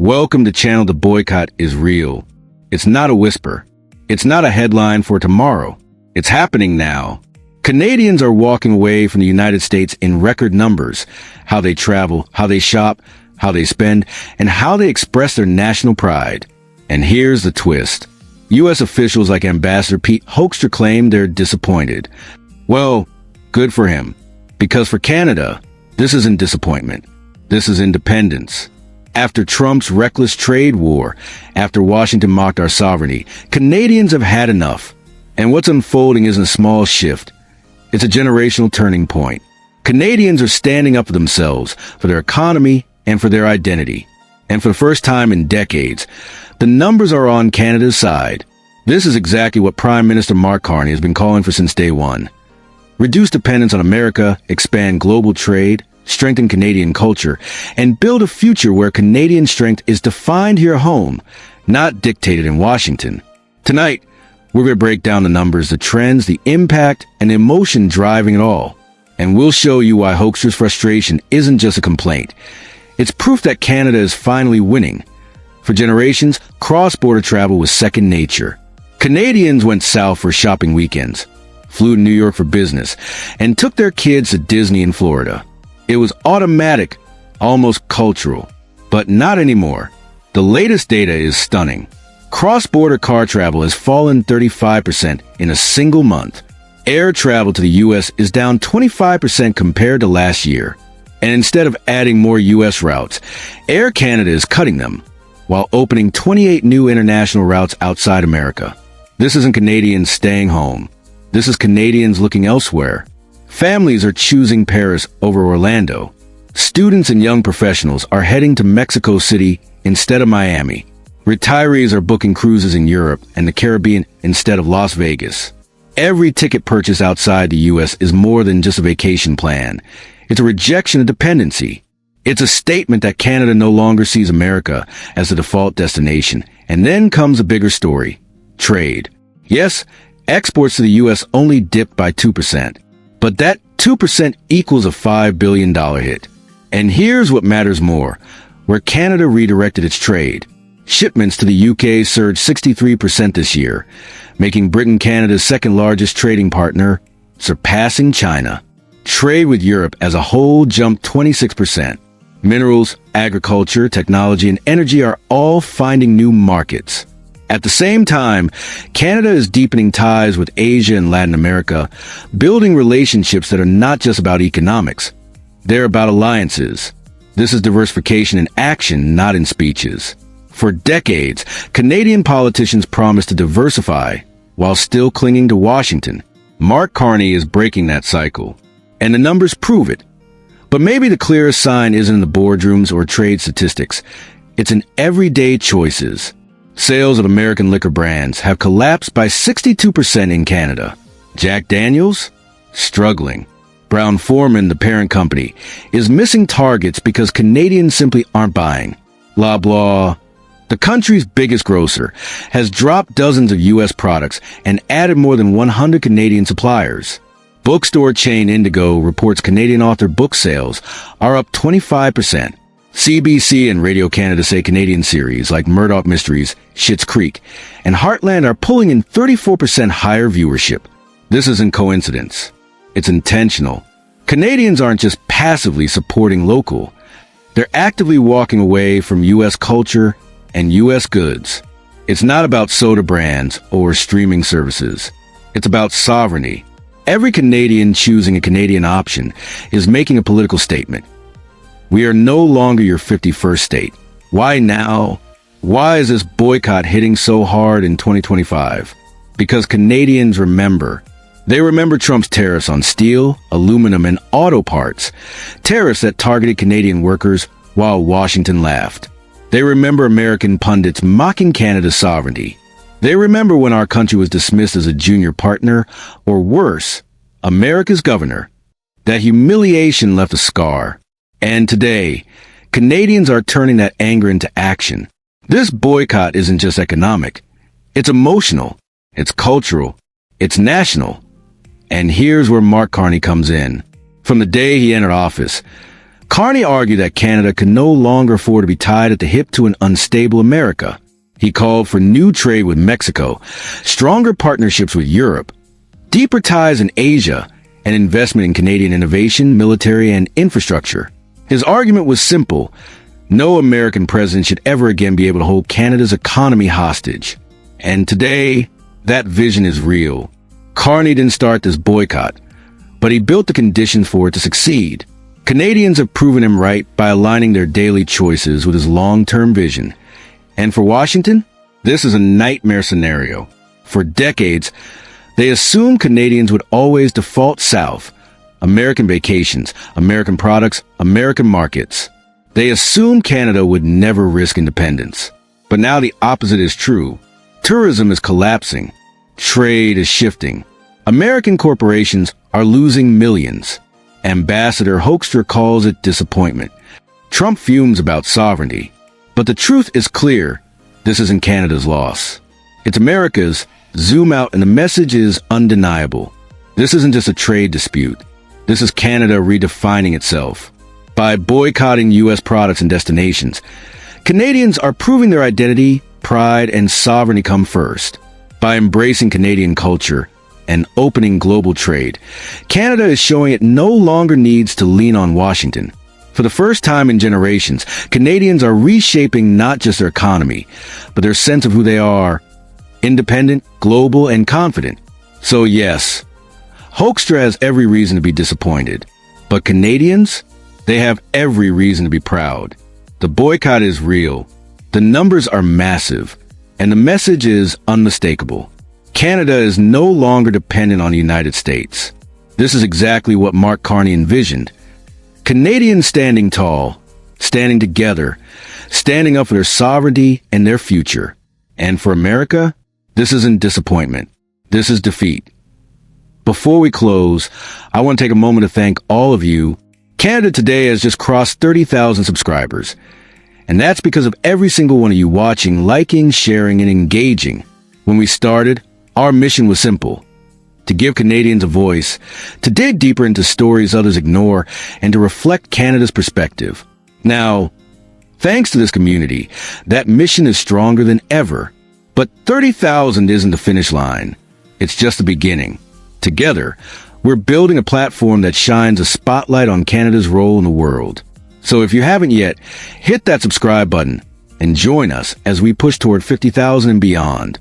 Welcome to channel The Boycott is Real. It's not a whisper. It's not a headline for tomorrow. It's happening now. Canadians are walking away from the United States in record numbers. How they travel, how they shop, how they spend, and how they express their national pride. And here's the twist. U.S. officials like Ambassador Pete Hoekstra claim they're disappointed. Well, good for him. Because for Canada, this isn't disappointment. This is independence. After Trump's reckless trade war, after Washington mocked our sovereignty, Canadians have had enough. And what's unfolding isn't a small shift. It's a generational turning point. Canadians are standing up for themselves, for their economy, and for their identity. And for the first time in decades, the numbers are on Canada's side. This is exactly what Prime Minister Mark Carney has been calling for since day one. Reduce dependence on America, expand global trade, strengthen Canadian culture, and build a future where Canadian strength is defined here at home, not dictated in Washington. Tonight, we're going to break down the numbers, the trends, the impact, and the emotion driving it all. And we'll show you why Hoekstra's frustration isn't just a complaint. It's proof that Canada is finally winning. For generations, cross-border travel was second nature. Canadians went south for shopping weekends, flew to New York for business, and took their kids to Disney in Florida. It was automatic, almost cultural. But not anymore. The latest data is stunning. Cross-border car travel has fallen 35% in a single month. Air travel to the U.S. is down 25% compared to last year. And instead of adding more U.S. routes, Air Canada is cutting them, while opening 28 new international routes outside America. This isn't Canadians staying home. This is Canadians looking elsewhere. Families are choosing Paris over Orlando. Students and young professionals are heading to Mexico City instead of Miami. Retirees are booking cruises in Europe and the Caribbean instead of Las Vegas. Every ticket purchase outside the U.S. is more than just a vacation plan. It's a rejection of dependency. It's a statement that Canada no longer sees America as the default destination. And then comes a bigger story. Trade. Yes, exports to the U.S. only dipped by 2%. But that 2% equals a $5 billion hit. And here's what matters more. Where Canada redirected its trade. Shipments to the UK surged 63% this year, making Britain Canada's second largest trading partner, surpassing China. Trade with Europe as a whole jumped 26%. Minerals, agriculture, technology, and energy are all finding new markets. At the same time, Canada is deepening ties with Asia and Latin America, building relationships that are not just about economics. They're about alliances. This is diversification in action, not in speeches. For decades, Canadian politicians promised to diversify while still clinging to Washington. Mark Carney is breaking that cycle, and the numbers prove it. But maybe the clearest sign isn't in the boardrooms or trade statistics. It's in everyday choices. Sales of American liquor brands have collapsed by 62% in Canada. Jack Daniel's? Struggling. Brown-Forman, the parent company, is missing targets because Canadians simply aren't buying. Loblaw, the country's biggest grocer, has dropped dozens of U.S. products and added more than 100 Canadian suppliers. Bookstore chain Indigo reports Canadian author book sales are up 25%. CBC and Radio Canada say Canadian series like Murdoch Mysteries, Schitt's Creek, and Heartland are pulling in 34% higher viewership. This isn't coincidence. It's intentional. Canadians aren't just passively supporting local. They're actively walking away from U.S. culture and U.S. goods. It's not about soda brands or streaming services. It's about sovereignty. Every Canadian choosing a Canadian option is making a political statement. We are no longer your 51st state. Why now? Why is this boycott hitting so hard in 2025? Because Canadians remember. They remember Trump's tariffs on steel, aluminum, and auto parts. Tariffs that targeted Canadian workers while Washington laughed. They remember American pundits mocking Canada's sovereignty. They remember when our country was dismissed as a junior partner, or worse, America's governor. That humiliation left a scar. And today, Canadians are turning that anger into action. This boycott isn't just economic. It's emotional. It's cultural. It's national. And here's where Mark Carney comes in. From the day he entered office, Carney argued that Canada could no longer afford to be tied at the hip to an unstable America. He called for new trade with Mexico, stronger partnerships with Europe, deeper ties in Asia, and investment in Canadian innovation, military, and infrastructure. His argument was simple. No American president should ever again be able to hold Canada's economy hostage. And today, that vision is real. Carney didn't start this boycott, but he built the conditions for it to succeed. Canadians have proven him right by aligning their daily choices with his long-term vision. And for Washington, this is a nightmare scenario. For decades, they assumed Canadians would always default south. American vacations, American products, American markets. They assumed Canada would never risk independence. But now the opposite is true. Tourism is collapsing. Trade is shifting. American corporations are losing millions. Ambassador Hoekstra calls it disappointment. Trump fumes about sovereignty. But the truth is clear. This isn't Canada's loss. It's America's. Zoom out and the message is undeniable. This isn't just a trade dispute. This is Canada redefining itself. By boycotting U.S. products and destinations, Canadians are proving their identity, pride, and sovereignty come first. By embracing Canadian culture and opening global trade, Canada is showing it no longer needs to lean on Washington. For the first time in generations, Canadians are reshaping not just their economy, but their sense of who they are: independent, global, and confident. So yes, Hoekstra has every reason to be disappointed. But Canadians, they have every reason to be proud. The boycott is real. The numbers are massive. And the message is unmistakable. Canada is no longer dependent on the United States. This is exactly what Mark Carney envisioned. Canadians standing tall, standing together, standing up for their sovereignty and their future. And for America, this isn't disappointment. This is defeat. Before we close, I want to take a moment to thank all of you. Canada Today has just crossed 30,000 subscribers. And that's because of every single one of you watching, liking, sharing, and engaging. When we started, our mission was simple: to give Canadians a voice, to dig deeper into stories others ignore, and to reflect Canada's perspective. Now, thanks to this community, that mission is stronger than ever. But 30,000 isn't the finish line. It's just the beginning. Together, we're building a platform that shines a spotlight on Canada's role in the world. So if you haven't yet, hit that subscribe button and join us as we push toward 50,000 and beyond.